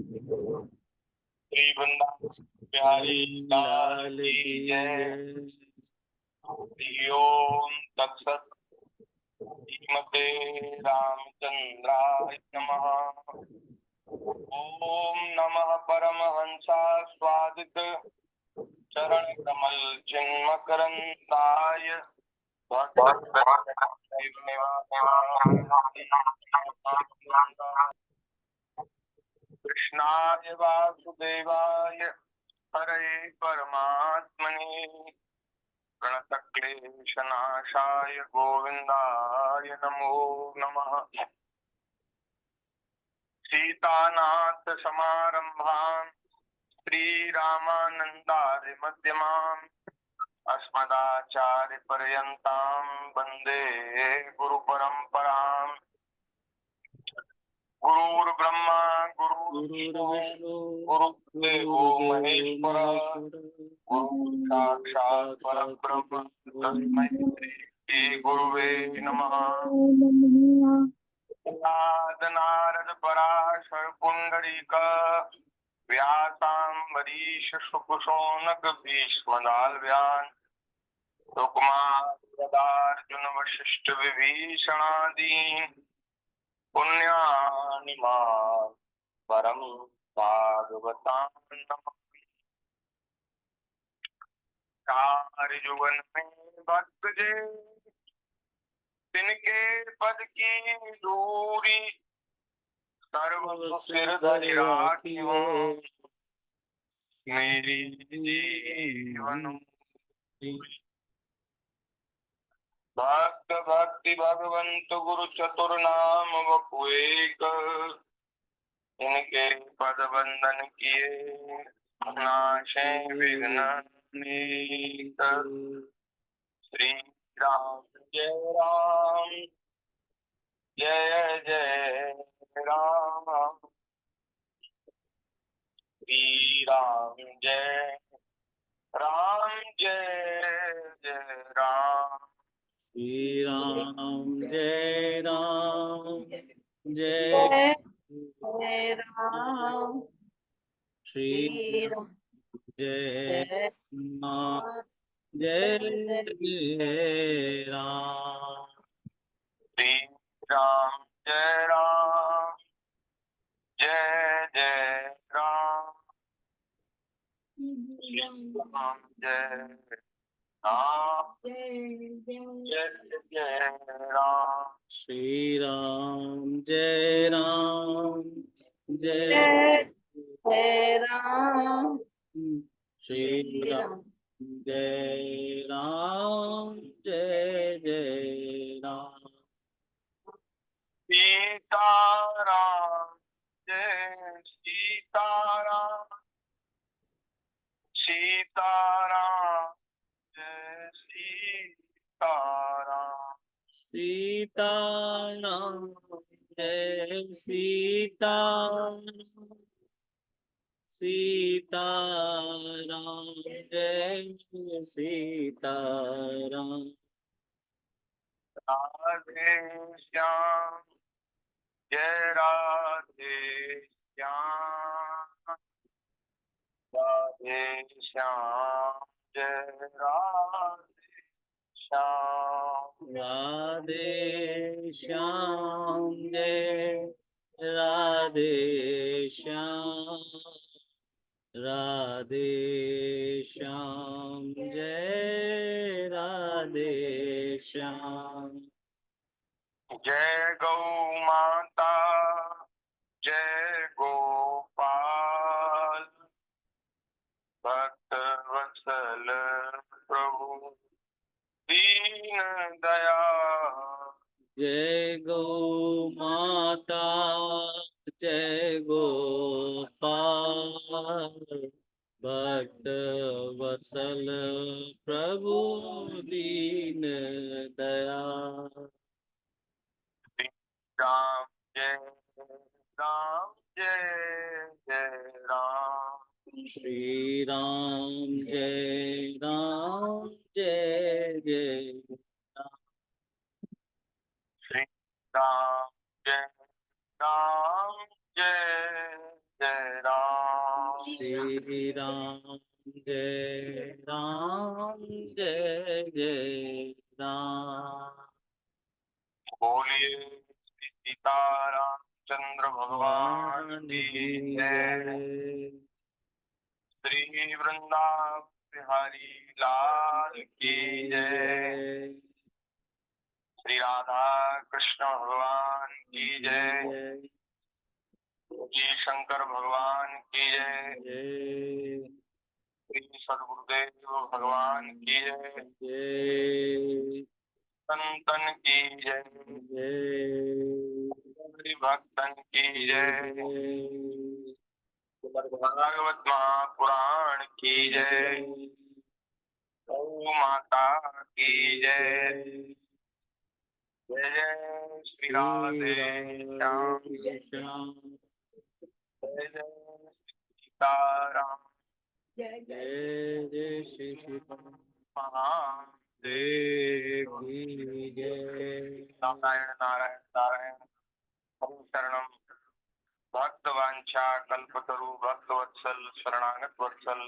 श्री वृंदावन बिहारी लाल की जय। ओम तत्सत। श्रीमते रामचंद्राय नमः। ओम नमः परमहंसास्वादित चरण कमल चिन्मकरंदाय कृष्णाय वासुदेवाय हरे परमात्मने प्रणतक्लेशनाशाय गोविंदाय नमो नमः। सीतानाथ समारंभाम् श्रीरामानंदादि मध्यमाम् अस्मदाचार्य पर्यन्तां वन्दे गुरु परंपराम्। गुरुर्ब्रह्मा गुरुर्विष्णु गुरुदेवो महेश्वरः गुरु साक्षात् परब्रह्म तस्मै श्री गुरुवे नमः। नारद पराशर पुंडरीक व्यासाम्बरीश शुकशौनक भीष्मदाल्व्यान् सुकुमारर्जुन वशिष्ठ विभीषणादीन् पुण्यानि मां परम भागवतान् नमामि। चार जुगन में भक्त जे तिनके पद की दूरी सर्व सिर धरि राखियो मेरी जीवन। भक्त भक्ति भगवंत गुरु चतुर नाम वपु एक इनके पद वंदन किए नाशे विघ्न अनेक। श्री राम जय राम जय जय राम। श्री राम जय जय राम। श्री राम जय राम जय राम। श्री राम जय राम जय राम। श्री राम जय राम जय राम। श्री राम जय राम जय राम। श्री राम जय राम जय राम। श्री राम जय राम जय राम। सीताराम जय सीताराम सीताराम जय सीताराम। सीताराम जय सीताराम। सीताराम जय सीताराम। राधे श्याम जय राधे श्याम। राधे श्याम जय राधे श्याम। राधे श्याम जय राधे श्याम। राधे श्याम जय राधे श्याम। जय गौ माता जय गोपाल भक्त वत्सल प्रभु दीन दयाल। जय गौ माता जय गोपाल भक्त वत्सल प्रभु दीन दयाल। राम जय राम। श्री राम जय राम जय राम। श्री राम जय राम जय श्री राम जय राम जय जय राम। बोलिए श्री सीतारामचंद्र भगवान की जय। जय। श्री वृंदावन बिहारी लाल की जय। श्री राधा कृष्ण भगवान की जय। जय जी शंकर भगवान की जय। जय श्री सद्गुरुदेव भगवान की जय। जय संतन की जय। जय हरि भक्तन की जय। जय भागवत महापुराण की जय। गौ माता की जय। जय जय श्री राधे श्याम। श्याम जय जय सीताराम। जय जय श्री सीताराम महादेव की जय। नारायण नारायण नारायण। हम शरणम भक्त वांछा कल्पतरु भक्त वत्सल शरणागत वत्सल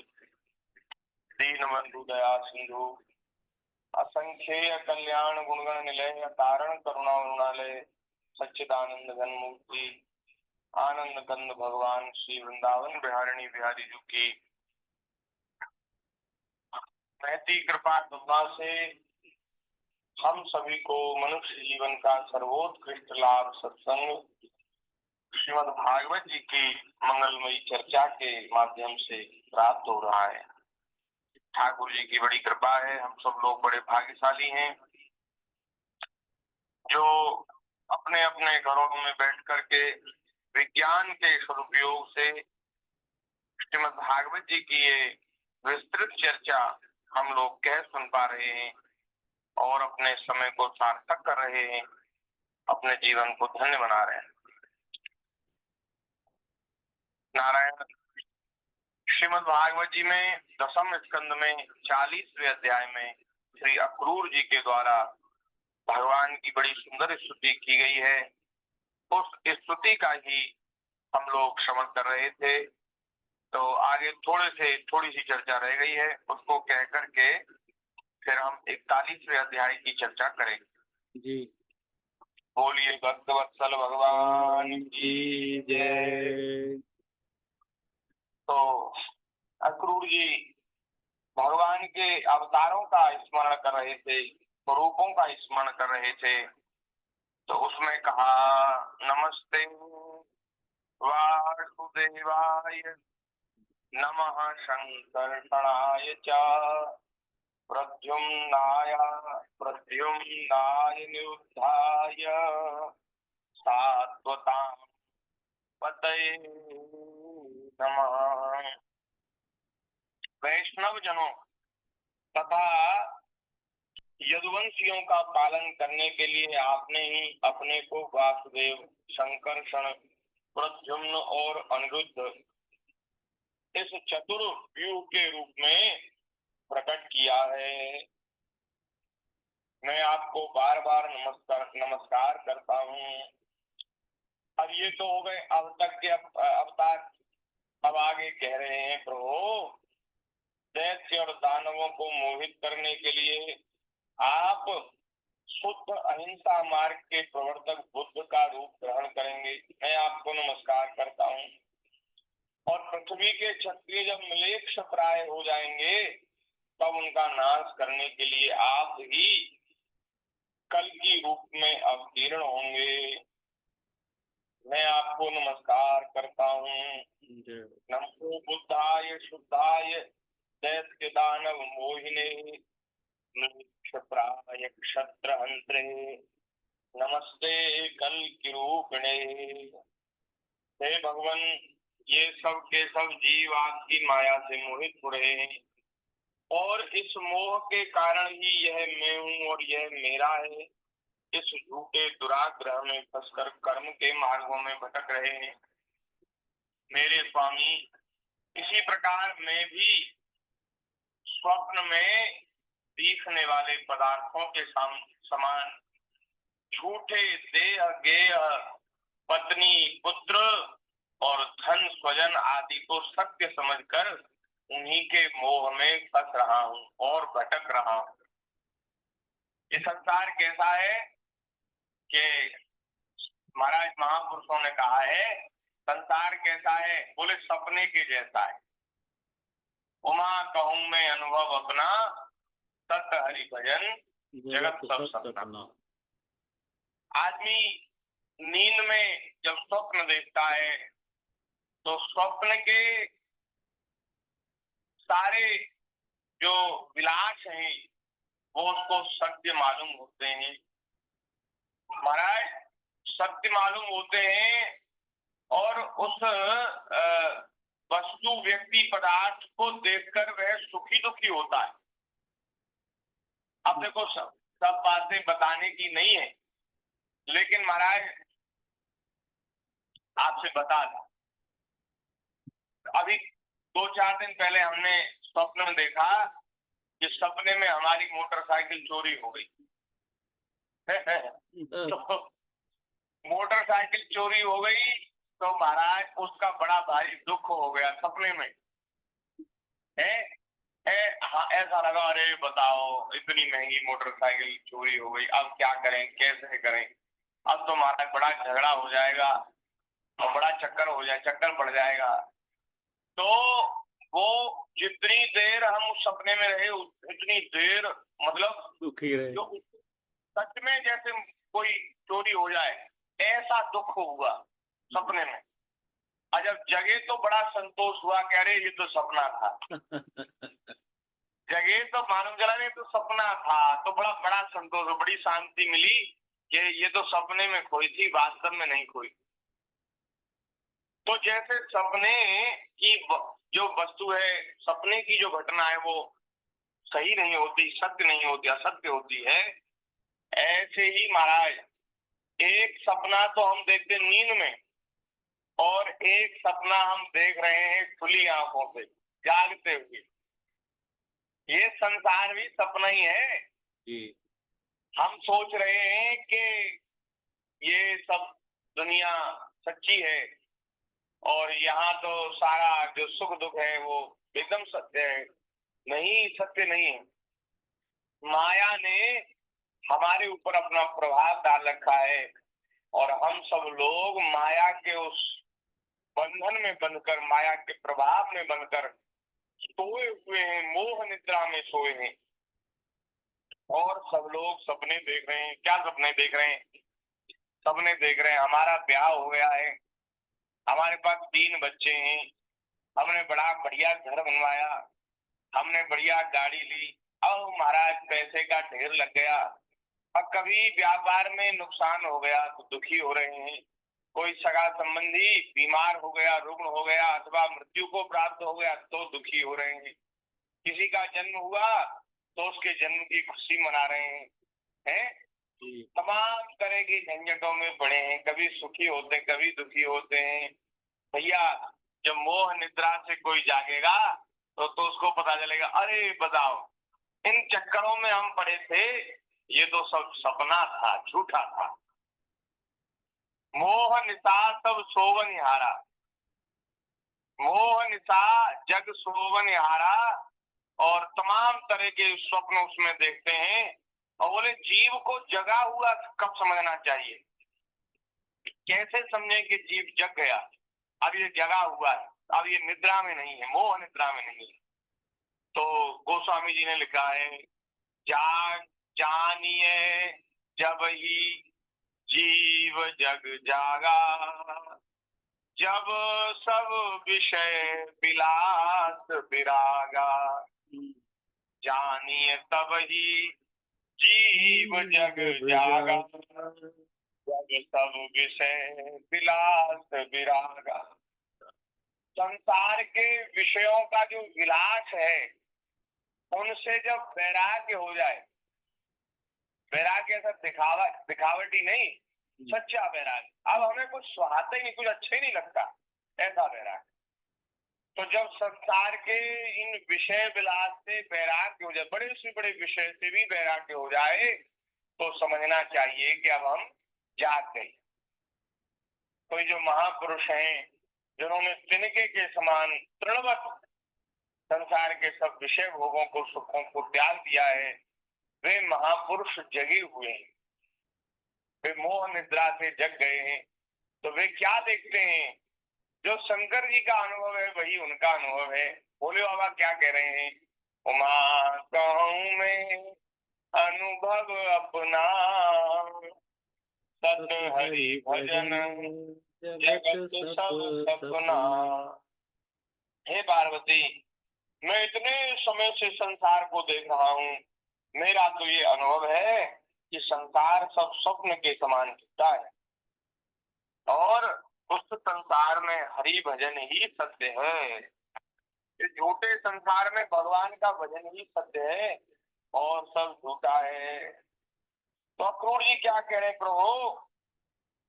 दीन बंधु दया सिंधु असंख्य कल्याण गुणगण निलय कारण करुणा उन्नालय सच्चिदानंद घन मूर्ति आनंद कंद भगवान श्री वृंदावन बिहारिणी बिहारी जी की महती कृपा कृपा से हम सभी को मनुष्य जीवन का सर्वोत्कृष्ट लाभ सत्संग श्रीमद् भागवत जी की मंगलमयी चर्चा के माध्यम से प्राप्त हो रहा है। ठाकुर जी की बड़ी कृपा है। हम सब लोग बड़े भाग्यशाली हैं जो अपने अपने घरों में बैठ करके विज्ञान के सदुपयोग से श्रीमद् भागवत जी की ये विस्तृत चर्चा हम लोग कह सुन पा रहे हैं और अपने समय को सार्थक कर रहे हैं, अपने जीवन को धन्य बना रहे हैं। नारायण श्रीमद् भागवत जी में दसम स्कंद में 40वें अध्याय में श्री अक्रूर जी के द्वारा भगवान की बड़ी सुंदर स्तुति की गई है। उस स्तुति का ही हम लोग श्रवण कर रहे थे। तो आगे थोड़ी सी चर्चा रह गई है, उसको कह करके फिर हम 41वें अध्याय की चर्चा करेंगे। जी बोलिए भक्त वत्सल भगवान की जय। तो अक्रूर जी भगवान के अवतारों का स्मरण कर रहे थे, स्वरूपों का स्मरण कर रहे थे। तो उसमें कहा नमस्ते वासुदेवाय नमः शंकर्षणाय च प्रद्युम्नाय निरुद्धाय सात्वतां पतये नमः। वैष्णव जनों तथा यदुवंशियों का पालन करने के लिए आपने ही अपने को वासुदेव, संकर्षण, प्रद्युम्न और अनिरुद्ध इस चतुर्व्यूह के रूप में प्रकट किया है। मैं आपको बार बार नमस्कार करता हूँ। अब ये तो हो गए अब तक के अवतार। अब आगे कह रहे हैं प्रभु दैत्य और दानवों को मोहित करने के लिए आप शुद्ध अहिंसा मार्ग के प्रवर्तक बुद्ध का रूप ग्रहण करेंगे। मैं आपको नमस्कार करता हूँ। और पृथ्वी के क्षत्रिय जब म्लेच्छ प्राय हो जाएंगे तब उनका नाश करने के लिए आप ही कल्कि रूप में अवतीर्ण होंगे। मैं आपको नमस्कार करता हूँ। नमो बुद्धाय शुद्धाय दैत्य दानव मोहिने क्षत्राय क्षत्र हंत्रे नमस्ते कल्कि रूपिणे। हे भगवान ये सब के सब जीव आपकी माया से मोहित हो रहे हैं और इस मोह के कारण ही यह मैं हूँ और यह मेरा है। इस झूठे दुराग्रह में फंसकर कर्म के मार्गों में भटक रहे हैं। मेरे स्वामी इसी प्रकार मैं भी स्वप्न में दिखने वाले पदार्थों के समान झूठे देह गेह पत्नी पुत्र और धन स्वजन आदि को सत्य समझकर उन्हीं के मोह में फंस रहा हूँ और भटक रहा हूँ। ये संसार कैसा है कि महाराज महापुरुषों ने कहा है, संसार कैसा है? बोले सपने के जैसा है। उमा कहूं मैं अनुभव अपना, सत हरि भजन जगत सब सपना। आदमी नींद में जब स्वप्न देखता है तो स्वप्न के सारे जो विलास हैं वो उसको सत्य मालूम होते हैं। महाराज सत्य मालूम होते हैं और उस वस्तु व्यक्ति पदार्थ को देखकर वह सुखी दुखी होता है। अब देखो सब बातें बताने की नहीं है, लेकिन महाराज आपसे बता दें, अभी 2-4 दिन पहले हमने स्वप्न में देखा कि सपने में हमारी मोटरसाइकिल चोरी हो गई। तो मोटरसाइकिल चोरी हो गई तो महाराज उसका बड़ा भारी दुख हो गया सपने में। हाँ, ऐसा लगा, अरे बताओ इतनी महंगी मोटरसाइकिल चोरी हो गई, अब क्या करें, कैसे करें? अब तो महाराज बड़ा झगड़ा हो जाएगा और बड़ा चक्कर पड़ जाएगा। तो वो जितनी देर हम उस सपने में रहे उतनी देर मतलब दुखी रहे। जो सच में जैसे कोई चोरी हो जाए ऐसा दुख हुआ सपने में। और जब जगे तो बड़ा संतोष हुआ, कह रहे ये तो सपना था। जगे तो मालूम चला नहीं तो सपना था, तो बड़ा संतोष, बड़ी शांति मिली कि ये तो सपने में खोई थी, वास्तव में नहीं खोई। तो जैसे सपने की जो वस्तु है, सपने की जो घटना है वो सही नहीं होती, सत्य नहीं होती, असत्य होती है। ऐसे ही महाराज एक सपना तो हम देखते नींद में और एक सपना हम देख रहे हैं खुली आंखों से जागते हुए। ये संसार भी सपना ही है जी। हम सोच रहे हैं कि ये सब दुनिया सच्ची है और यहाँ तो सारा जो सुख दुख है वो एकदम सत्य है। नहीं, सत्य नहीं है। माया ने हमारे ऊपर अपना प्रभाव डाल रखा है और हम सब लोग माया के उस बंधन में बनकर, माया के प्रभाव में बनकर सोए हुए हैं, मोह निद्रा में सोए हैं। और सब लोग सपने देख रहे हैं। क्या सपने देख रहे हैं? सपने देख रहे हैं हमारा ब्याह हो गया है, हमारे पास 3 बच्चे हैं, हमने बड़ा बढ़िया घर बनवाया, हमने बढ़िया गाड़ी ली, अब महाराज पैसे का ढेर लग गया। अब कभी व्यापार में नुकसान हो गया तो दुखी हो रहे हैं। कोई सगा संबंधी बीमार हो गया, रुग्ण हो गया अथवा मृत्यु को प्राप्त हो गया तो दुखी हो रहे हैं। किसी का जन्म हुआ तो उसके जन्म की खुशी मना रहे हैं। तमाम तरह के झंझटों में पड़े हैं, कभी सुखी होते कभी दुखी होते हैं। भैया जब मोह निद्रा से कोई जागेगा तो उसको पता चलेगा, अरे बताओ इन चक्करों में हम पड़े थे, ये तो सब सपना था, झूठा था। मोह निशा सब सोवन हारा, मोह निशा जग सोवन हारा। और तमाम तरह के स्वप्न उसमें देखते हैं और बोले जीव को जगा हुआ कब समझना चाहिए? कैसे समझे कि जीव जग गया? अब ये जगा हुआ है, अब ये निद्रा में नहीं है, मोह निद्रा में नहीं है। तो गोस्वामी जी ने लिखा है, जाग जानिए जब ही जीव जग जागा, जब सब विषय विलास विरागा, जानिए तब ही जीव जग जागा, जब सब विषय विलास विरागा। संसार के विषयों का जो विलास है उनसे जब वैराग्य हो जाए, वैराग्य ऐसा दिखावटी नहीं, सच्चा वैराग्य, अब हमें कुछ सुहाता ही नहीं, कुछ अच्छा ही नहीं लगता, ऐसा वैराग्य। तो जब संसार के इन विषय विलास से वैराग्य हो जाए, बड़े से बड़े विषय से भी वैराग्य हो जाए, तो समझना चाहिए कि अब हम जाग गए। कोई जो महापुरुष हैं जिन्होंने तिनके के समान तृणवत संसार के सब विषय भोगों को, सुखों को त्याग दिया है, वे महापुरुष जगे हुए हैं। वे मोह निद्रा से जग गए हैं। तो वे क्या देखते हैं? जो शंकर जी का अनुभव है वही उनका अनुभव है। भोले बाबा क्या कह रहे हैं? उमा कहूं मैं अनुभव अपना, सत हरि भजन जगत सब सपना। हे पार्वती, मैं इतने समय से संसार को देख रहा हूँ, मेरा तो ये अनुभव है कि संसार सब स्वप्न के समान दिखता है और उस संसार में हरि भजन ही सत्य है। इस झूठे संसार में भगवान का भजन ही सत्य है और सब झूठा है। तो अक्रूर जी क्या कह रहे हैं? प्रभु,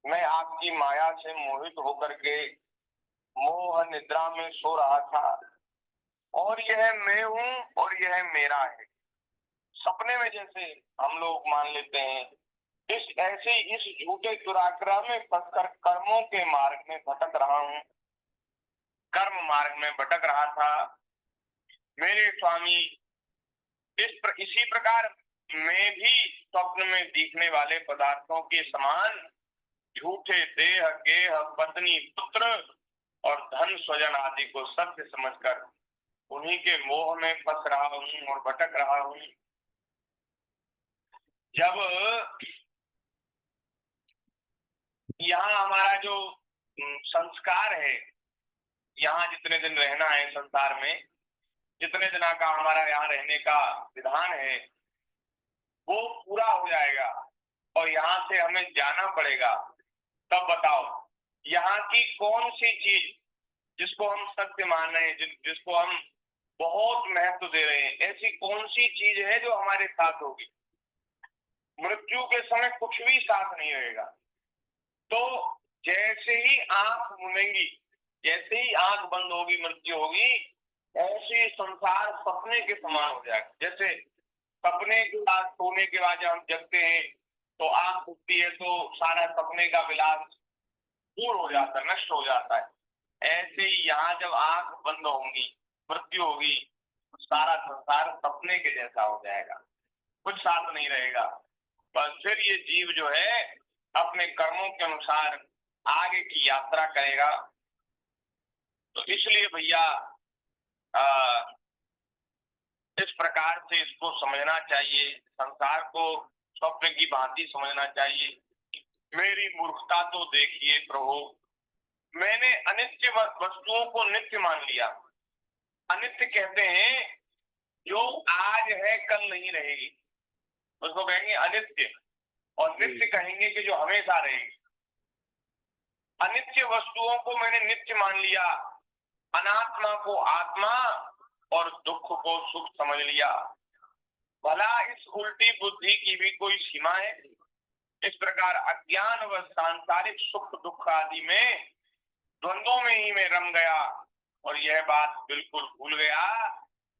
मैं आपकी माया से मोहित होकर के मोह निद्रा में सो रहा था और यह मैं हूँ और यह मेरा है। सपने में जैसे हम लोग मान लेते हैं, इस झूठे दुराग्रह में फंसकर कर्मों के मार्ग में भटक रहा हूँ। कर्म मार्ग में भटक रहा था मेरे स्वामी। इसी प्रकार मैं भी स्वप्न में दिखने वाले पदार्थों के समान झूठे देह, गेह, पत्नी, पुत्र और धन स्वजन आदि को सत्य समझकर उन्हीं के मोह में फंस रहा हूँ और भटक रहा हूँ। जब यहाँ हमारा जो संस्कार है, यहाँ जितने दिन रहना है संसार में, जितने दिन का हमारा यहाँ रहने का विधान है, वो पूरा हो जाएगा और यहाँ से हमें जाना पड़ेगा। तब बताओ, यहाँ की कौन सी चीज जिसको हम सत्य मान रहे हैं, जिसको हम बहुत महत्व दे रहे हैं, ऐसी कौन सी चीज है जो हमारे साथ होगी? मृत्यु के समय कुछ भी साथ नहीं रहेगा। तो जैसे ही आंख मुनेंगी, जैसे ही आंख बंद होगी, मृत्यु होगी, ऐसे संसार सपने के समान हो जाएगा। जैसे सपने के बाद, सोने के बाद जब हम जगते हैं तो आंख खुलती है तो सारा सपने का विलास दूर हो जाता है, नष्ट हो जाता है। ऐसे ही यहाँ जब आंख बंद होंगी, मृत्यु होगी, सारा संसार सपने के जैसा हो जाएगा, कुछ साथ नहीं रहेगा। पर फिर ये जीव जो है अपने कर्मों के अनुसार आगे की यात्रा करेगा। तो इसलिए भैया इस प्रकार से इसको समझना चाहिए, संसार को स्वप्न की भांति समझना चाहिए। मेरी मूर्खता तो देखिए प्रभु, मैंने अनित्य वस्तुओं को नित्य मान लिया। अनित्य कहते हैं जो आज है कल नहीं रहेगी, उसको कहेंगे अनित्य। और नित्य कहेंगे कि जो हमेशा रहेगी। अनित्य वस्तुओं को मैंने नित्य मान लिया, अनात्मा को आत्मा और दुख को सुख समझ लिया। भला इस उल्टी बुद्धि की भी कोई सीमा है? इस प्रकार अज्ञान व सांसारिक सुख दुख आदि में द्वंद्वों में ही मैं रम गया और यह बात बिल्कुल भूल गया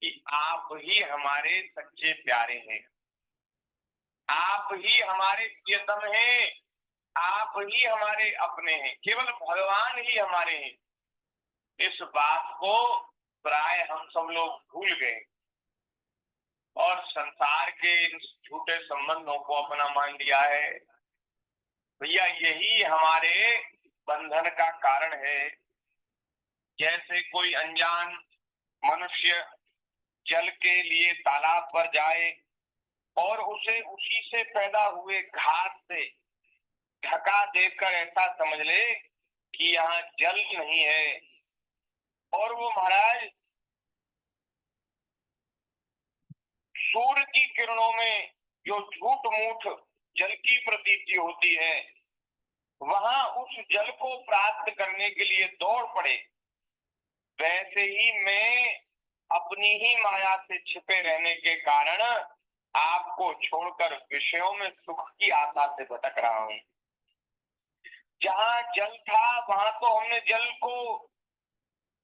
कि आप ही हमारे सच्चे प्यारे हैं, आप ही हमारे प्रियतम हैं, आप ही हमारे अपने हैं, केवल भगवान ही हमारे हैं। इस बात को प्राय हम सब लोग भूल गए और संसार के इन झूठे संबंधों को अपना मान लिया है। भैया यही हमारे बंधन का कारण है। जैसे कोई अनजान मनुष्य जल के लिए तालाब पर जाए और उसे उसी से पैदा हुए घास से ढका देकर ऐसा समझ ले कि यहाँ जल नहीं है, और वो महाराज सूर्य की किरणों में जो झूठ मूठ जल की प्रतीति होती है, वहां उस जल को प्राप्त करने के लिए दौड़ पड़े। वैसे ही मैं अपनी ही माया से छिपे रहने के कारण आपको छोड़कर विषयों में सुख की आशा से भटक रहा हूँ। जहाँ जल था वहां तो हमने जल को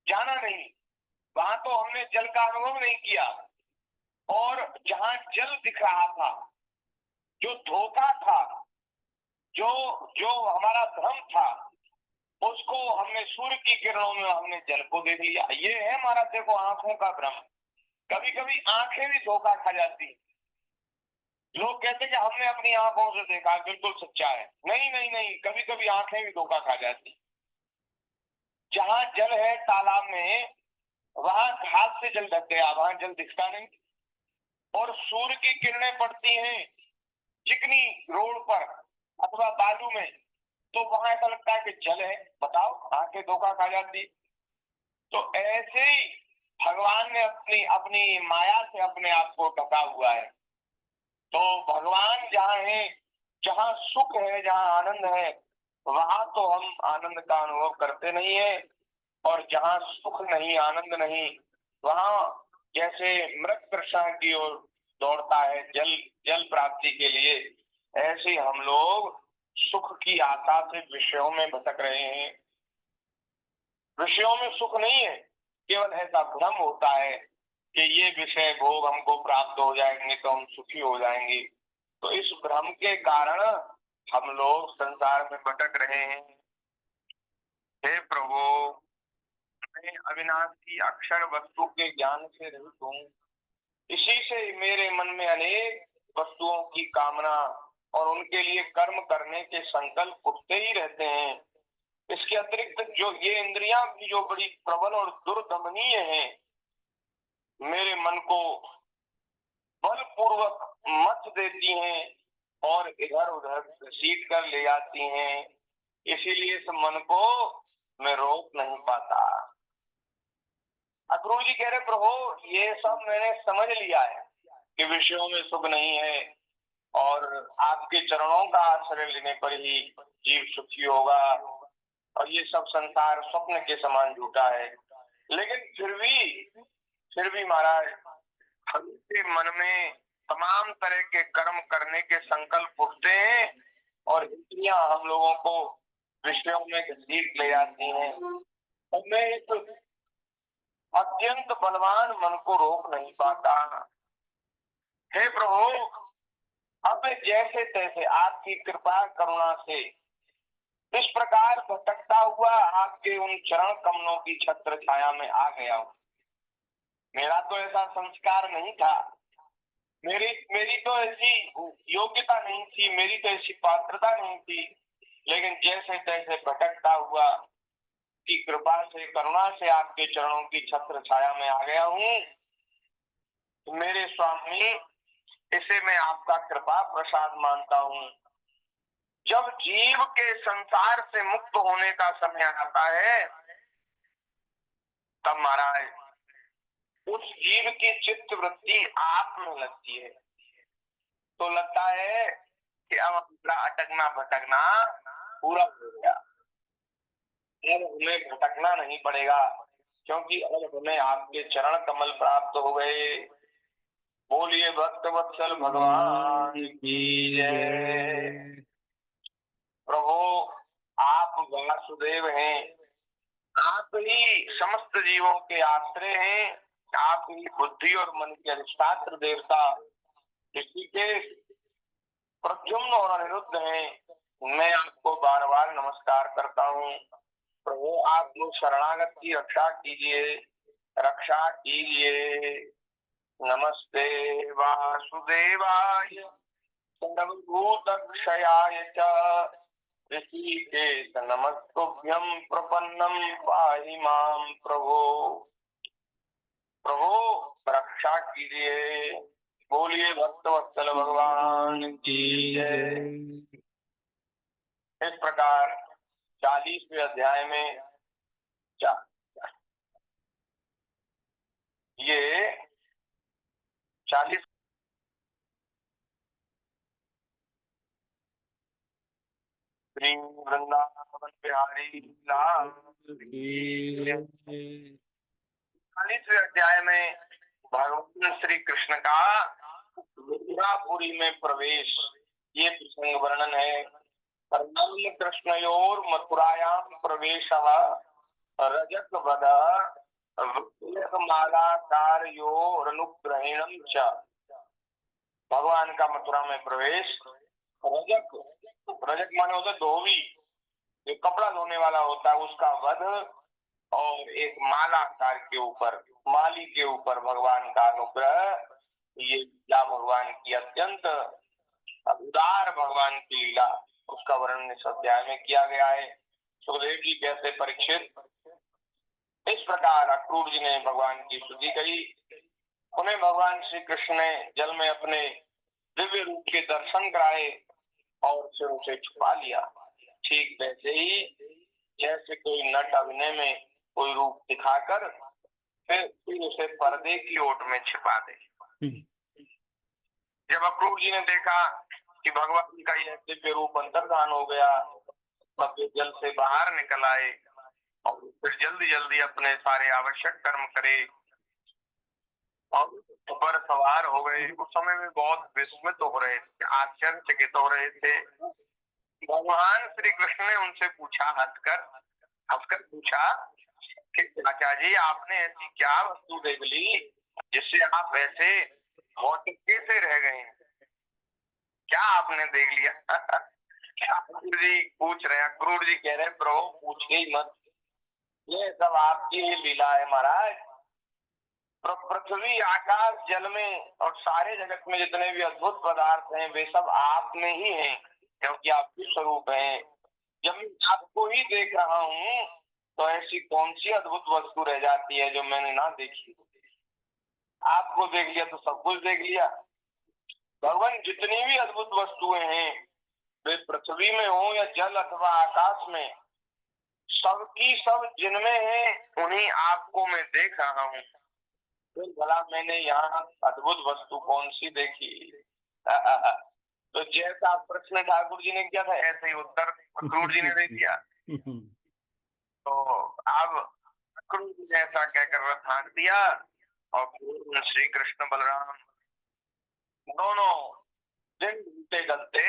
जाना नहीं, वहां तो हमने जल का अनुभव नहीं किया। और जहाँ जल दिख रहा था, जो धोखा था, जो जो हमारा भ्रम था, उसको हमने सूर्य की किरणों में हमने जल को देख लिया। ये है हमारा देखो आंखों का भ्रम। कभी कभी आंखें भी धोखा खा जाती। लोग कहते हैं कि हमने अपनी आंखों से देखा, बिल्कुल सच्चा है। नहीं नहीं नहीं, कभी कभी आंखें भी धोखा खा जाती। जहां जल है तालाब में, वहां घास से जल ढक गया, वहां जल दिखता नहीं। और सूर्य की किरणें पड़ती हैं चिकनी रोड पर अथवा बालू में, तो वहां ऐसा लगता है कि जल है। बताओ, आंखें धोखा खा जाती। तो ऐसे ही भगवान ने अपनी अपनी माया से अपने आप को ढका हुआ है। तो भगवान जहाँ है, जहाँ सुख है, जहाँ आनंद है, वहां तो हम आनंद का अनुभव करते नहीं है। और जहाँ सुख नहीं, आनंद नहीं, वहां जैसे मृग तृष्णा की ओर दौड़ता है जल जल प्राप्ति के लिए, ऐसे हम लोग सुख की आशा से विषयों में भटक रहे हैं। विषयों में सुख नहीं है, केवल ऐसा भ्रम होता है कि ये विषय भोग हमको प्राप्त हो जाएंगे तो हम सुखी हो जाएंगे। तो इस भ्रम के कारण हम लोग संसार में भटक रहे हैं। हे प्रभु, मैं अविनाशी अक्षर वस्तु के ज्ञान से रहित हूँ। इसी से मेरे मन में अनेक वस्तुओं की कामना और उनके लिए कर्म करने के संकल्प उठते ही रहते हैं। इसके अतिरिक्त जो ये इंद्रियां भी जो बड़ी प्रबल और दुर्दमनीय हैं, मेरे मन को बलपूर्वक मत देती हैं और इधर उधर घसीट कर ले जाती हैं। इसीलिए इस मन को मैं रोक नहीं पाता। अक्रूर जी कह रहे प्रभु, ये सब मैंने समझ लिया है कि विषयों में सुख नहीं है और आपके चरणों का आश्रय लेने पर ही जीव सुखी होगा, और ये सब संसार स्वप्न के समान झूठा है। लेकिन फिर भी महाराज, हमके मन में तमाम तरह के कर्म करने के संकल्प उठते हैं और इंद्रियां हम लोगों को विषयों में घसीट ले जाती हैं। और मैं इस अत्यंत बलवान मन को रोक नहीं पाता। हे प्रभु, अब जैसे तैसे आपकी कृपा करुणा से इस प्रकार भटकता हुआ आपके उन चरण कमलों की छत्र छाया में आ गया हूँ। मेरा तो ऐसा संस्कार नहीं था, मेरी मेरी तो ऐसी योग्यता नहीं थी, मेरी तो ऐसी पात्रता नहीं थी। लेकिन जैसे तैसे भटकता हुआ की कृपा से, करुणा से आपके चरणों की छत्र छाया में आ गया हूँ। मेरे स्वामी, इसे मैं आपका कृपा प्रसाद मानता हूँ। जब जीव के संसार से मुक्त होने का समय आता है, तब महाराज उस जीव की चित्त वृत्ति आप में लगती है। तो लगता है कि अब अपना अटकना भटकना पूरा हो गया, अब हमें भटकना नहीं पड़ेगा, क्योंकि अब हमें आपके चरण कमल प्राप्त हो गए। बोलिए भक्त वत्सल भगवान की जय। प्रभु, आप वासुदेव हैं, आप ही समस्त जीवों के आश्रय हैं, आप ही बुद्धि और मन के अधिष्ठात्र देवता ऋषिकेश, प्रद्युम्न और अनिरुद्ध हैं। मैं आपको बार बार नमस्कार करता हूँ। प्रभु, आप लोग शरणागत की रक्षा कीजिए, रक्षा कीजिए। नमस्ते वासुदेवाय सर्वभूतक्षयाय च ऋषिकेश नमस्तुभ्यं प्रपन्नं पाहि मां प्रभो। प्रभु, रक्षा कीजिए। बोलिए भक्त वत्सल भगवान की जय। इस प्रकार 40वें अध्याय में ये 40 श्री वृंदावन बिहारी लाल की जय। 40वें अध्याय में भगवान श्री कृष्ण का मथुरापुरी में प्रवेश, ये प्रसंग वर्णन है। राम कृष्णयोर मथुरायाम प्रवेश रजत वध मालाकारयोरनुग्रहेणं च। भगवान का मथुरा में प्रवेश, रजक रजक माने होता धोबी, जो कपड़ा धोने वाला होता है उसका वध, और एक मालाकार के ऊपर, माली के ऊपर भगवान का अनुग्रह, ये लीला भगवान की अत्यंत उदार भगवान की लीला, उसका वर्णन इस अध्याय में किया गया है। सुखदेव जी कहते परीक्षित, इस प्रकार अक्रूर जी ने भगवान की स्तुति करी। उन्हें भगवान श्री कृष्ण ने जल में अपने दिव्य रूप के दर्शन कराए और फिर उसे छुपा लिया। ठीक वैसे ही जैसे कोई नट अभिनय में कोई रूप दिखाकर फिर उसे पर्दे की ओट में छिपा दे। जब अक्रूर जी ने देखा कि भगवान का यह दिव्य रूप अंतर्धान हो गया, तब वे जल से बाहर निकल आए और फिर जल्दी जल्दी अपने सारे आवश्यक कर्म करे और ऊपर सवार हो गए। उस समय में बहुत विस्मित हो रहे थे, आश्चर्यचकित हो रहे थे। भगवान श्री कृष्ण ने उनसे पूछा, हंसकर पूछा कि चाचा जी, आपने ऐसी क्या वस्तु देख ली जिससे आप ऐसे भौतिक से रह गए? क्या आपने देख लिया? अक्रूर जी पूछ रहे हैं, अक्रूर जी कह रहे हैं, प्रभु पूछिए ही मत, ये सब आपकी ही लीला है महाराज। पृथ्वी, आकाश, जल में और सारे जगत में जितने भी अद्भुत पदार्थ हैं वे सब आप में ही हैं, क्योंकि आपके स्वरूप हैं। जब मैं आपको ही देख रहा हूँ तो ऐसी कौन सी अद्भुत वस्तु रह जाती है जो मैंने ना देखी? आपको देख लिया तो सब कुछ देख लिया। भगवान जितनी भी अद्भुत वस्तुएं हैं, वे पृथ्वी में हो या जल अथवा आकाश में, सबकी सब जिनमें है उन्हीं आपको मैं देख रहा हूँ। तो भला मैंने यहाँ अद्भुत वस्तु कौन सी देखी? तो जैसा प्रश्न ठाकुर जी ने किया था ऐसे ही उत्तर अक्रूर जी ने दे दिया। तो अब अक्रूर जी ने ऐसा कहकर रथान दिया और श्री कृष्ण बलराम दोनों दिन घूमते गलते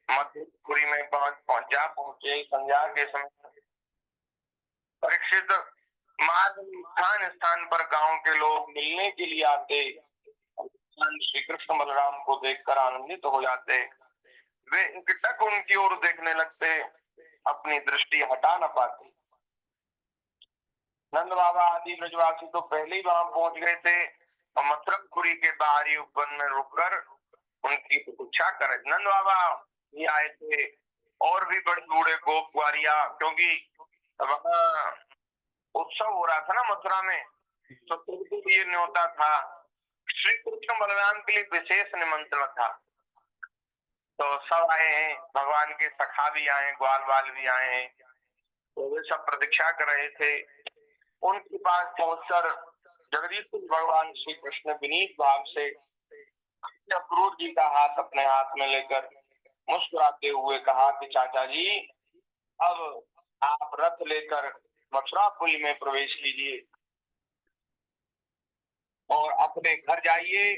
मथुरापुरी में पहुंचे। संध्या के समय परीक्षित मार्ग में स्थान स्थान पर गांव के लोग मिलने के लिए आते, श्री कृष्ण बलराम को देखकर आनंदित हो जाते। वे एकटक उनकी ओर देखने लगते, अपनी दृष्टि हटा न पाते। नंद बाबा आदि ब्रजवासी तो पहले ही वहां पहुंच गए थे और मथुरापुरी के बाहरी उपवन में रुककर उनकी प्रतीक्षा कर रहे। नंद बाबा ही आए थे और भी बड़े बूढ़े गोप ग्वारिया, क्योंकि वहाँ उत्सव हो रहा था ना मथुरा में, तो उनको भी ये न्योता था। श्री कृष्ण बलराम के लिए विशेष निमंत्रण था। तो सब आए हैं, भगवान के सखा भी आए, ग्वाल बाल भी आए हैं, तो वे सब प्रतीक्षा कर रहे थे। उनके पास पहुंचकर जगदीश भगवान श्री कृष्ण विनीत भाव से अक्रूर जी का हाथ अपने हाथ में लेकर मुस्कुराते हुए कहा कि चाचा जी, अब आप रथ लेकर मथुरापुरी में प्रवेश कीजिए और अपने घर जाइए।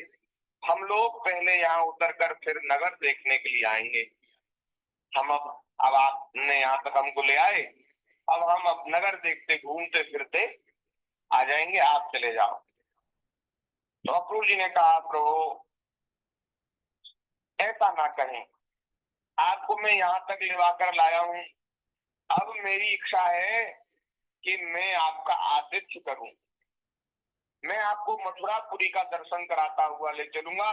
हम लोग पहले यहाँ उतरकर फिर नगर देखने के लिए आएंगे। हम अब आपने यहाँ तक हमको ले आए, अब हम अब नगर देखते घूमते फिरते आ जाएंगे, आप चले जाओ। तो अक्रूर जी ने कहा, प्रभु ऐसा ना कहें, आपको मैं यहाँ तक लिवाकर लाया हूँ, अब मेरी इच्छा है कि मैं आपका आतिथ्य करूं। मैं आपको मथुरापुरी का दर्शन कराता हुआ ले चलूंगा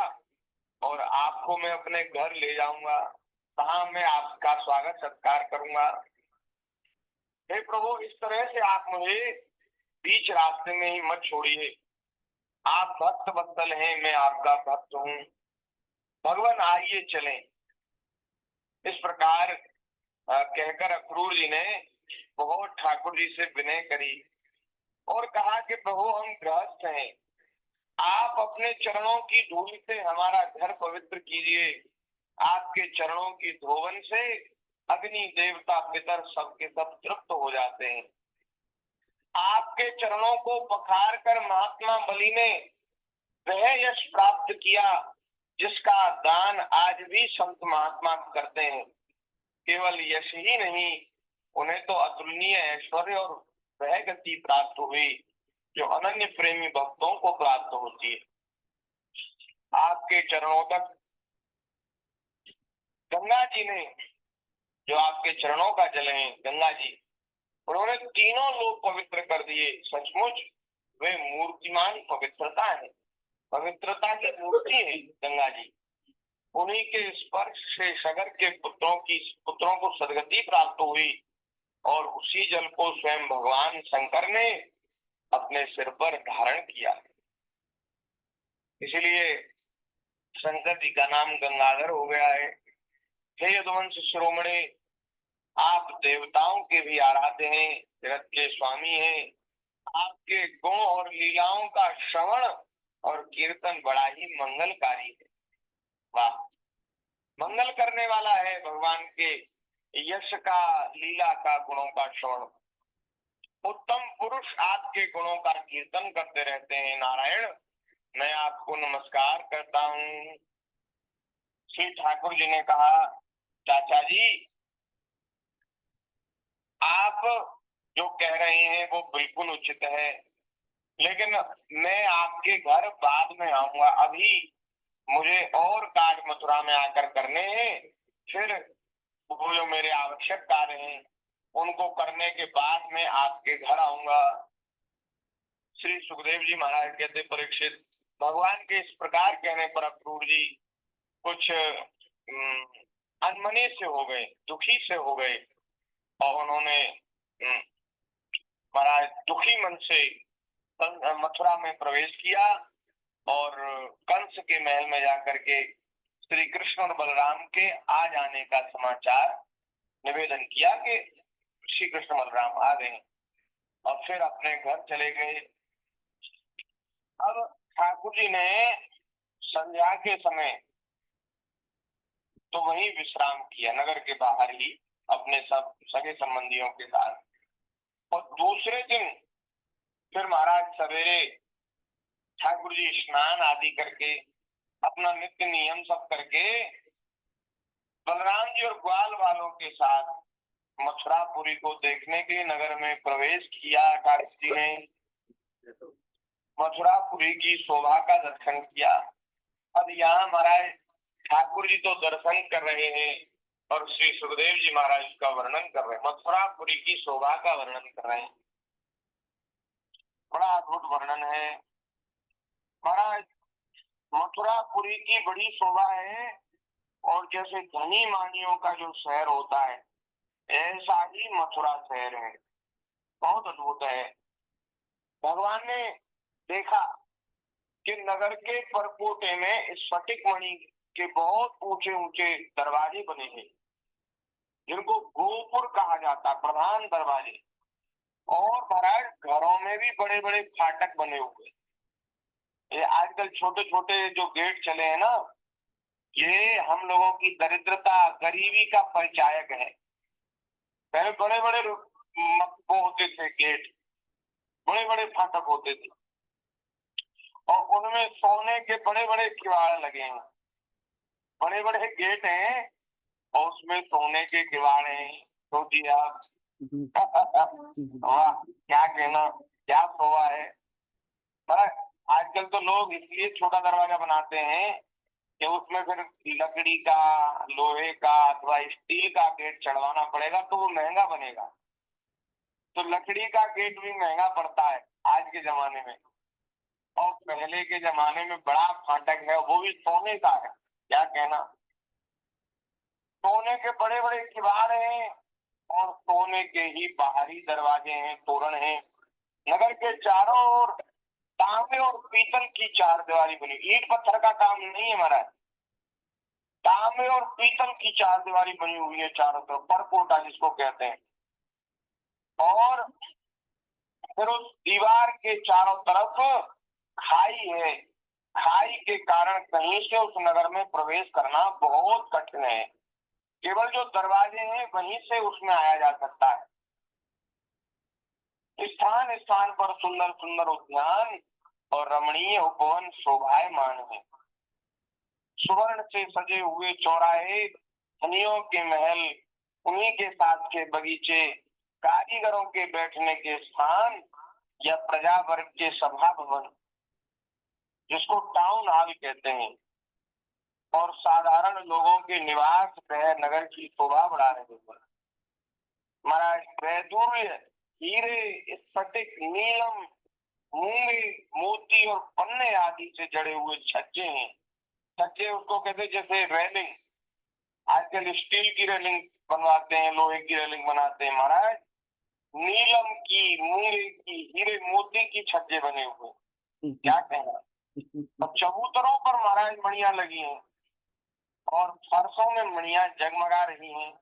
और आपको मैं अपने घर ले जाऊंगा, वहां मैं आपका स्वागत सत्कार करूंगा। हे प्रभु, इस तरह से आप मुझे बीच रास्ते में ही मत छोड़िए। आप भक्त वत्सल हैं, मैं आपका भक्त हूँ। भगवान आइए चलें। इस प्रकार कहकर अक्रूर जी ने बहुत ठाकुर जी से विनय करी और कहा कि प्रभु, हम गृहस्थ हैं, आप अपने चरणों की धूल से हमारा घर पवित्र कीजिए। आपके चरणों की धोवन से अग्नि देवता पितर सबके सब तृप्त हो जाते हैं। आपके चरणों को पखार कर महात्मा बलि ने वह यश प्राप्त किया जिसका दान आज भी संत महात्मा करते हैं। केवल यश ही नहीं, उन्हें तो अतुलनीय ऐश्वर्य और वह गति प्राप्त हुई जो अनन्य प्रेमी भक्तों को प्राप्त होती है। आपके चरणों तक गंगा जी ने जो आपके चरणों का जल है गंगा जी, उन्होंने तीनों लोग पवित्र कर दिए। सचमुच वे मूर्तिमान पवित्रता है, पवित्रता की मूर्ति है गंगा जी। उन्हीं के स्पर्श से सगर के पुत्रों को सदगति प्राप्त हुई और उसी जल को स्वयं भगवान शंकर ने अपने सिर पर धारण किया। इसलिए शंकर जी का नाम गंगाधर हो गया है। हे यदुवंश शिरोमणि, आप देवताओं के भी आराध्य हैं, जगत के स्वामी हैं। आपके गुण और लीलाओं का श्रवण और कीर्तन बड़ा ही मंगलकारी है। वाह, मंगल करने वाला है भगवान के यश का, लीला का, गुणों का श्रवण। उत्तम पुरुष आपके गुणों का कीर्तन करते रहते हैं। नारायण, मैं आपको नमस्कार करता हूँ। श्री ठाकुर जी ने कहा, चाचा जी आप जो कह रहे हैं वो बिल्कुल उचित है, लेकिन मैं आपके घर बाद में आऊंगा। अभी मुझे और कार्य मथुरा में आकर करने हैं। फिर वो जो मेरे आवश्यक कार्य हैं उनको करने के बाद मैं आपके घर आऊंगा। श्री सुखदेव जी महाराज कहते, परीक्षित, भगवान के इस प्रकार कहने पर अक्रूर जी कुछ अनमने से हो गए, दुखी से हो गए और उन्होंने महाराज दुखी मन से मथुरा में प्रवेश किया और कंस के महल में जाकर के श्री कृष्ण और बलराम के आ जाने का समाचार निवेदन किया कि श्री कृष्ण बलराम आ गए और फिर अपने घर चले गए। अब ठाकुर जी ने संध्या के समय तो वहीं विश्राम किया, नगर के बाहर ही अपने सब सगे संबंधियों के साथ। और दूसरे दिन फिर महाराज सवेरे ठाकुर जी स्नान आदि करके अपना नित्य नियम सब करके बलराम जी और ग्वाल वालों के साथ मथुरापुरी को देखने के लिए नगर में प्रवेश किया। ठाकुर जी ने मथुरापुरी की शोभा का दर्शन किया। अब यहाँ महाराज ठाकुर जी तो दर्शन कर रहे हैं और श्री सुखदेव जी महाराज का वर्णन कर रहे हैं, मथुरापुरी की शोभा का वर्णन कर रहे हैं। बड़ा अद्भुत वर्णन है महाराज। मथुरापुरी की बड़ी शोभा है और जैसे धनी मानियों का जो शहर होता है ऐसा ही मथुरा शहर है, बहुत अद्भुत है। भगवान ने देखा कि नगर के परकोटे में स्फटिक मणि के बहुत ऊंचे ऊंचे दरवाजे बने हैं, जिनको गोपुर कहा जाता, प्रधान दरवाजे। और महाराज घरों में भी बड़े बड़े फाटक बने हुए। ये आजकल छोटे छोटे जो गेट चले हैं ना, ये हम लोगों की दरिद्रता, गरीबी का परिचायक है। पहले बड़े बड़े वो होते थे गेट, बड़े बड़े फाटक होते थे और उनमें सोने के बड़े बड़े किवाड़ लगे हैं। बड़े बड़े गेट हैं और उसमें सोने के किवाड़ हैं। तो दिया वाह, क्या कहना, क्या शोभा है। आजकल तो लोग इसलिए छोटा दरवाजा बनाते हैं कि उसमें फिर लकड़ी का, लोहे का अथवा स्टील का गेट चढ़वाना पड़ेगा तो वो महंगा बनेगा। तो लकड़ी का गेट भी महंगा पड़ता है आज के जमाने में। और पहले के जमाने में बड़ा फाटक है, वो भी सोने का है। क्या कहना, सोने के बड़े बड़े किवाड़ हैं और सोने के ही बाहरी दरवाजे हैं, तोरण हैं। नगर के चारों ओर तांबे और पीतल की चार दीवारी बनी, ईंट पत्थर का काम नहीं है महाराज, तांबे और पीतल की चार दीवारी बनी हुई है चारों तरफ, परकोटा जिसको कहते हैं। और फिर उस दीवार के चारों तरफ खाई है। खाई के कारण कहीं से उस नगर में प्रवेश करना बहुत कठिन है। केवल जो दरवाजे हैं वहीं से उसमें आया जा सकता है। स्थान स्थान पर सुंदर सुंदर उद्यान और रमणीय उपवन शोभायमान है। सुवर्ण से सजे हुए चौराहे, धनियों के महल, उन्हीं के साथ के बगीचे, कारीगरों के बैठने के स्थान या प्रजा वर्ग के सभा भवन जिसको टाउन हॉल कहते हैं, और साधारण लोगों के निवास गृह नगर की शोभा बढ़ा रहे थे। महाराज वैदुर्य, हीरे, स्फटिक, नीलम, मूंगे, मोती और पन्ने आदि से जड़े हुए छज्जे हैं। छज्जे उसको कहते हैं जैसे रेलिंग, आजकल स्टील की रेलिंग बनवाते हैं, लोहे की रेलिंग बनाते हैं। महाराज नीलम की, मूंगे की, हीरे मोती की छज्जे बने हुए, क्या कहना। और चबूतरों पर महाराज मणियां लगी हैं और फर्शों में मणियां जगमगा रही हैं।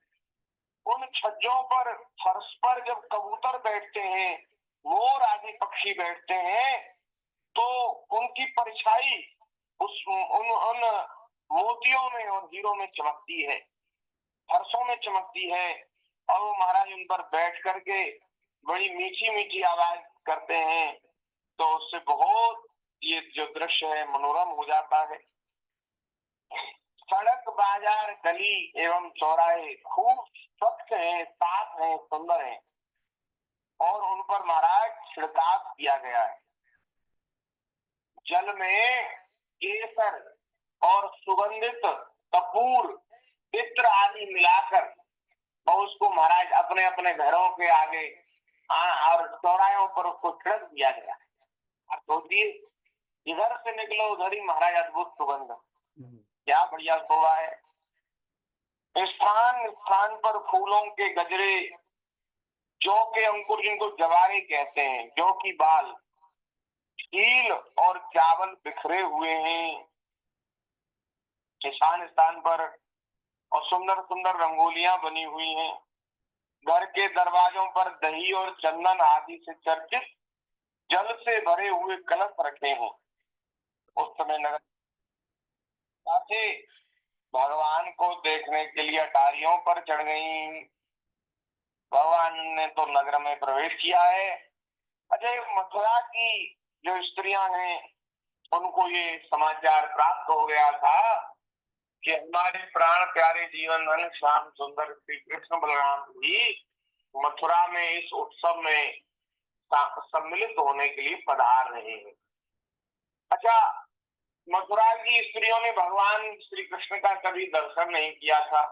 उन छज्जों पर, फर्श पर जब कबूतर बैठते हैं, मोर आदि पक्षी बैठते हैं, तो उनकी परछाई उस उन उन मोतियों में और हीरों में चमकती है, फर्शों में चमकती है। और वो महाराज उन पर बैठ करके बड़ी मीठी मीठी आवाज करते हैं, तो उससे बहुत ये जो दृश्य है मनोरम हो जाता है। सड़क, बाजार, गली एवं चौराहे खूब स्वच्छ हैं, साफ हैं, सुंदर हैं और उन पर महाराज छिड़काव किया गया है। जल में केसर और सुगंधित कपूर, इत्र आदि मिलाकर और उसको महाराज अपने अपने घरों के आगे और चौराहों पर उसको छिड़क दिया गया। आप सोचिए, इधर से निकलो उधर ही महाराज अद्भुत सुगंध, क्या बढ़िया शोभा है। स्थान स्थान पर फूलों के गजरे, जौ के अंकुर जिनको जवारे कहते हैं, जौ की बाल, तिल और चावल बिखरे हुए हैं स्थान स्थान पर। और सुंदर सुंदर रंगोलियां बनी हुई हैं। घर के दरवाजों पर दही और चंदन आदि से चर्चित जल से भरे हुए कलश रखे हैं। उस समय नगर भगवान को देखने के लिए अटारियों पर चढ़ गई। भगवान ने तो नगर में प्रवेश किया है। अच्छा, मथुरा की जो स्त्रियां हैं उनको ये समाचार प्राप्त हो गया था कि हमारे प्राण प्यारे जीवन धन श्याम सुंदर श्री कृष्ण बलराम जी मथुरा में इस उत्सव में सम्मिलित होने के लिए पधार रहे हैं। अच्छा, मथुरा की स्त्रियों ने भगवान श्री कृष्ण का कभी दर्शन नहीं किया था।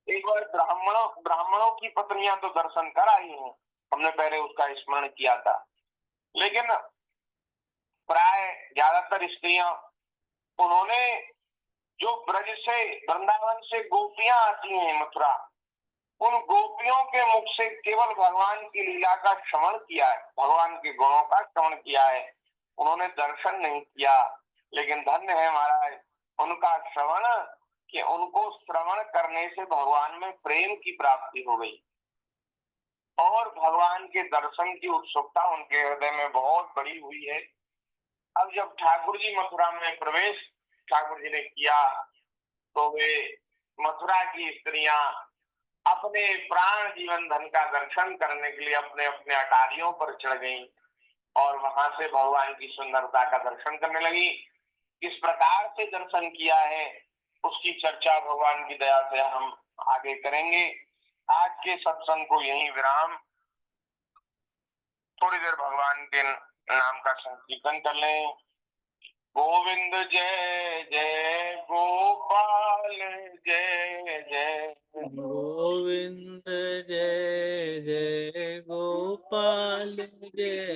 एक बार ब्राह्मणों की पत्नियां तो दर्शन कर आई हैं, हमने पहले उसका स्मरण किया था। लेकिन प्राय ज्यादातर स्त्रियां, उन्होंने जो ब्रज से, वृंदावन से गोपियां आती हैं मथुरा, उन गोपियों के मुख से केवल भगवान की लीला का श्रवण किया है, भगवान के गुणों का श्रवण किया है, उन्होंने दर्शन नहीं किया। लेकिन धन्य है महाराज उनका श्रवण, कि उनको श्रवण करने से भगवान में प्रेम की प्राप्ति हो गई और भगवान के दर्शन की उत्सुकता उनके हृदय में बहुत बड़ी हुई है। अब जब ठाकुर जी मथुरा में प्रवेश ठाकुर जी ने किया, तो वे मथुरा की स्त्रियां अपने प्राण जीवन धन का दर्शन करने के लिए अपने अपने अटारियों पर चढ़ गईं और वहां से भगवान की सुंदरता का दर्शन करने लगी। किस प्रकार से दर्शन किया है उसकी चर्चा भगवान की दया से हम आगे करेंगे। आज के सत्संग को यहीं विराम। थोड़ी देर भगवान के नाम का संकीर्तन कर लें। गोविंद जय जय गोपाल जय जय, गोविंद जय जय गोपाल जय